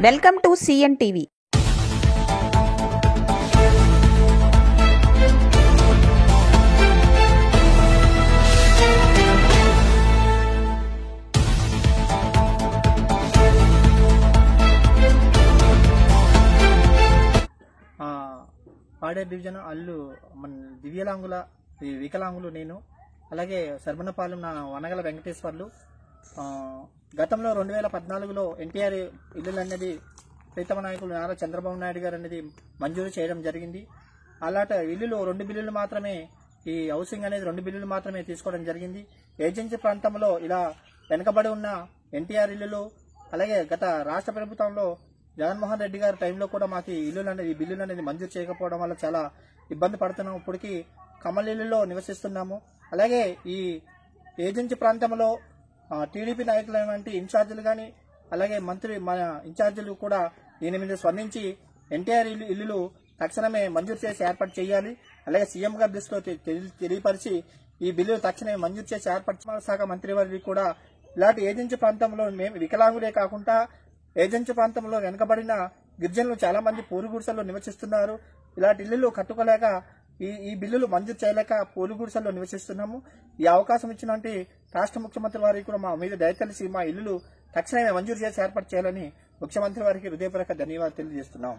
Welcome to CN TV. Paderu division అల్లు మన దివ్యలాంగుల వికలాంగులు నేను, అలాగే సర్బనపాలెం నా వనగల వెంకటేశ్వర్లు. గతంలో 2014లో ఎన్టీఆర్ ఇల్లు అనేది ప్రీతమ నాయకులు నారా చంద్రబాబు నాయుడు గారు అనేది మంజూరు చేయడం జరిగింది. అలాంటి ఇల్లులు 2 బిల్లులు మాత్రమే, ఈ హౌసింగ్ అనేది 2 బిల్లులు మాత్రమే తీసుకోవడం జరిగింది. ఏజెన్సీ ప్రాంతంలో ఇలా వెనకబడి ఉన్న ఎన్టీఆర్ ఇల్లులు, అలాగే గత రాష్ట్ర ప్రభుత్వంలో జగన్మోహన్ రెడ్డి గారి టైంలో కూడా మాకు ఈ బిల్లులు అనేది మంజూరు చేయకపోవడం వల్ల చాలా ఇబ్బంది పడుతున్నాం. ఇప్పటికీ కమల్ ఇల్లులో నివసిస్తున్నాము. అలాగే ఈ ఏజెన్సీ ప్రాంతంలో టీడీపీ నాయకులైనటువంటి ఇన్ఛార్జీలు కానీ, అలాగే మన ఇన్ఛార్జీలు కూడా దీని మీద స్పందించి ఎన్టీఆర్ ఇల్లులు తక్షణమే మంజూరు చేసి ఏర్పాటు చేయాలి. అలాగే సీఎం గారి దృష్టిలో తెలియపరిచి ఈ బిల్లులు తక్షణమే మంజూరు చేసి ఏర్పాటు శాఖ మంత్రి వారికి కూడా ఇలాంటి ఏజెన్సీ ప్రాంతంలో మేము వికలాంగులే కాకుండా ఏజెన్సీ ప్రాంతంలో వెనుకబడిన గిరిజనులు చాలా మంది పూరుగుడిసెల్లో నివసిస్తున్నారు. ఇలాంటి ఇల్లులు కట్టుకోలేక ఈ బిల్లులు మంజూరు చేయలేక పూరుగుడిసెల్లో నివసిస్తున్నాము. ఈ అవకాశం ఇచ్చినటువంటి రాష్ట్ర ముఖ్యమంత్రి వారికి కూడా మా మీద దయతలిసి మా ఇల్లులు తక్షణమే మంజూరు చేసి ఏర్పాటు చేయాలని ముఖ్యమంత్రి వారికి హృదయపూర్వక ధన్యవాదాలు తెలియజేస్తున్నాం.